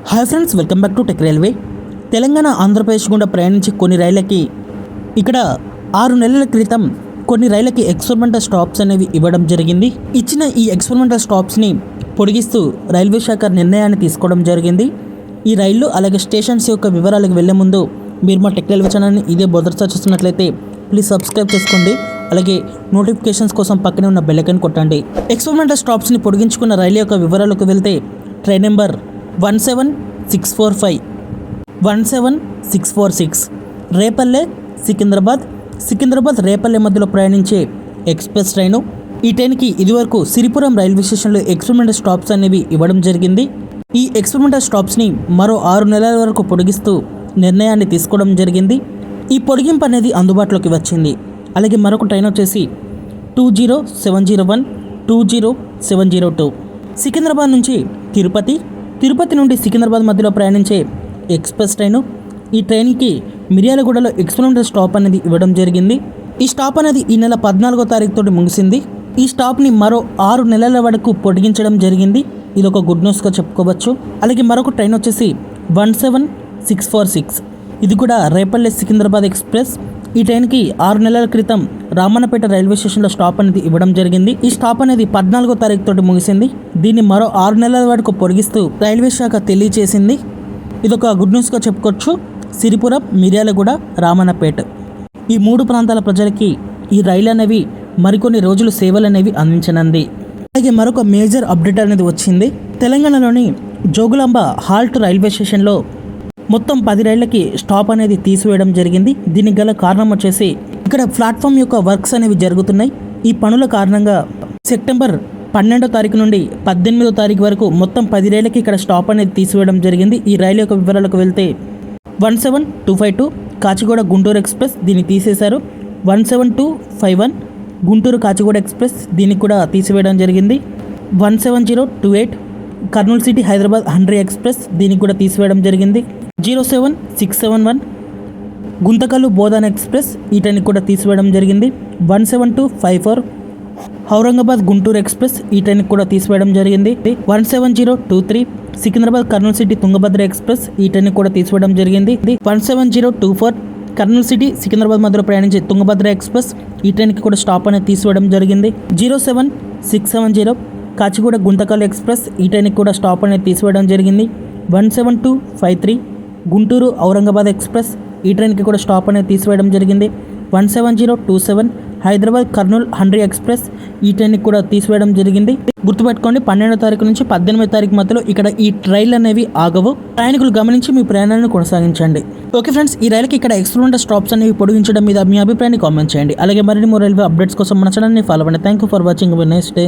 Hi friends, welcome back to tech railway. Telangana Andhra Pradesh గుండా ప్రయాణించే కొన్ని రైళ్ళకి ఇక్కడ 6 నెలల క్రితం కొన్ని రైళ్ళకి ఎక్స్పెరిమెంటల్ స్టాప్స్ అనేవి ఇవ్వడం జరిగింది. ఇచ్చిన ఈ ఎక్స్పెరిమెంటల్ స్టాప్స్ని పొడిగిస్తూ రైల్వే శాఖ నిర్ణయాన్ని తీసుకోవడం జరిగింది. ఈ రైళ్లు అలాగే స్టేషన్స్ యొక్క వివరాలకు వెళ్లే ముందు మీరు మా టెక్ రైల్వే ఛానల్ని ఇదే మొదటిసారి చూస్తున్నట్లయితే ప్లీజ్ సబ్స్క్రైబ్ చేసుకోండి. అలాగే నోటిఫికేషన్స్ కోసం పక్కనే ఉన్న బెల్ ఐకాన్ కొట్టండి. ఎక్స్పెరిమెంటల్ స్టాప్స్ని పొడిగించుకున్న రైలు యొక్క వివరాలకు వెళ్తే ట్రైన్ నెంబర్ 17645, 17646 రేపల్లె సికింద్రాబాద్ రేపల్లె మధ్యలో ప్రయాణించే ఎక్స్ప్రెస్ ట్రైను. ఈ ట్రైన్కి ఇదివరకు సిరిపురం రైల్వే స్టేషన్లో ఎక్స్పెరిమెంటల్ స్టాప్స్ అనేవి ఇవ్వడం జరిగింది. ఈ ఎక్స్పెరిమెంటల్ స్టాప్స్ని మరో 6 నెలల వరకు పొడిగిస్తూ నిర్ణయాన్ని తీసుకోవడం జరిగింది. ఈ పొడిగింపు అనేది అందుబాటులోకి వచ్చింది. అలాగే మరొక ట్రైన్ వచ్చేసి 20701, 20702 సికింద్రాబాద్ నుంచి తిరుపతి నుండి సికింద్రాబాద్ మధ్యలో ప్రయాణించే ఎక్స్ప్రెస్ ట్రైను. ఈ ట్రైన్కి మిర్యాలగూడలో ఎక్స్పెరిమెంటల్ స్టాప్ అనేది ఇవ్వడం జరిగింది. ఈ స్టాప్ అనేది ఈ నెల 14వ తారీఖుతో ముగిసింది. ఈ స్టాప్ని మరో 6 నెలల వరకు పొడిగించడం జరిగింది. ఇది ఒక గుడ్ న్యూస్గా చెప్పుకోవచ్చు. అలాగే మరొక ట్రైన్ వచ్చేసి 17646, ఇది కూడా రేపల్లె సికింద్రాబాద్ ఎక్స్ప్రెస్. ఈ ట్రైన్కి 6 నెలల క్రితం రామన్నపేట రైల్వే స్టేషన్లో స్టాప్ అనేది ఇవ్వడం జరిగింది. ఈ స్టాప్ అనేది 14వ తారీఖుతో ముగిసింది. దీన్ని మరో 6 నెలల వరకు పొడిగిస్తూ రైల్వే శాఖ తెలియజేసింది. ఇదొక గుడ్ న్యూస్గా చెప్పుకోవచ్చు. సిరిపురం, మిర్యాలగూడ, రామన్నపేట ఈ 3 ప్రాంతాల ప్రజలకి ఈ రైలు అనేవి మరికొన్ని రోజులు సేవలు అనేవి అందించనుంది. అలాగే మరొక మేజర్ అప్డేట్ అనేది వచ్చింది. తెలంగాణలోని జోగులాంబ హాల్ట్ రైల్వే స్టేషన్లో మొత్తం 10 రైళ్లకి స్టాప్ అనేది తీసివేయడం జరిగింది. దీనికి గల కారణం వచ్చేసి ఇక్కడ ప్లాట్ఫామ్ యొక్క వర్క్స్ అనేవి జరుగుతున్నాయి. ఈ పనుల కారణంగా సెప్టెంబర్ 12వ తారీఖు నుండి 18వ తారీఖు వరకు మొత్తం 10 రైళ్లకి ఇక్కడ స్టాప్ అనేది తీసివేయడం జరిగింది. ఈ రైలు యొక్క వివరాలకు వెళ్తే 17252 కాచిగూడ గుంటూరు ఎక్స్ప్రెస్, దీన్ని తీసేశారు. 17251 గుంటూరు కాచిగూడ ఎక్స్ప్రెస్, దీన్ని కూడా తీసివేయడం జరిగింది. 17028 కర్నూలు సిటీ హైదరాబాద్ హండ్రీ ఎక్స్ప్రెస్, దీనికి కూడా తీసివేయడం జరిగింది. 07671 గుంతకల్లు బోధన్ ఎక్స్ప్రెస్, ఈ ట్రైన్ కూడా తీసివేయడం జరిగింది. 17254 ఔరంగాబాద్ గుంటూరు ఎక్స్ప్రెస్, ఈ ట్రైన్ కూడా తీసివేయడం జరిగింది. 17023 సికింద్రాబాద్ కర్నూలు సిటీ తుంగభద్ర ఎక్స్ప్రెస్, ఈ ట్రైన్ కూడా తీసివేయడం జరిగింది. 17024 కర్నూలు సిటీ సికింద్రాబాద్ మధ్యలో ప్రయాణించే తుంగభద్ర ఎక్స్ప్రెస్, ఈ ట్రైన్కి కూడా స్టాప్ అనేది తీసివేయడం జరిగింది. 07670 కాచిగూడ గుంతకల్లు ఎక్స్ప్రెస్, ఈ ట్రైన్కి కూడా స్టాప్ అనేది తీసివేయడం జరిగింది. 17253 గుంటూరు ఔరంగాబాద్ ఎక్స్ప్రెస్, ఈ ట్రైన్కి కూడా స్టాప్ అనేది తీసివేయడం జరిగింది. 17027 హైదరాబాద్ కర్నూలు హండ్రీ ఎక్స్ప్రెస్, ఈ ట్రైన్కి కూడా తీసివేయడం జరిగింది. గుర్తుపెట్టుకోండి, 12వ తారీఖు నుంచి 18వ తారీఖు మధ్యలో ఇక్కడ ఈ రైళ్లు అనేవి ఆగవు. ప్రయాణికులు గమనించి మీ ప్రయాణాన్ని కొనసాగించండి. ఓకే ఫ్రెండ్స్, ఈ రైలుకి ఇక్కడ ఎక్స్పెరిమెంటల్ స్టాప్స్ అనేవి పొడిగించడం మీద మీ అభిప్రాయాన్ని కామెంట్ చేయండి. అలాగే మరిన్ని రైల్వే అప్డేట్స్ కోసం మన ఛానల్ని ఫాలో అవ్వండి. Thank you for watching. Nice day.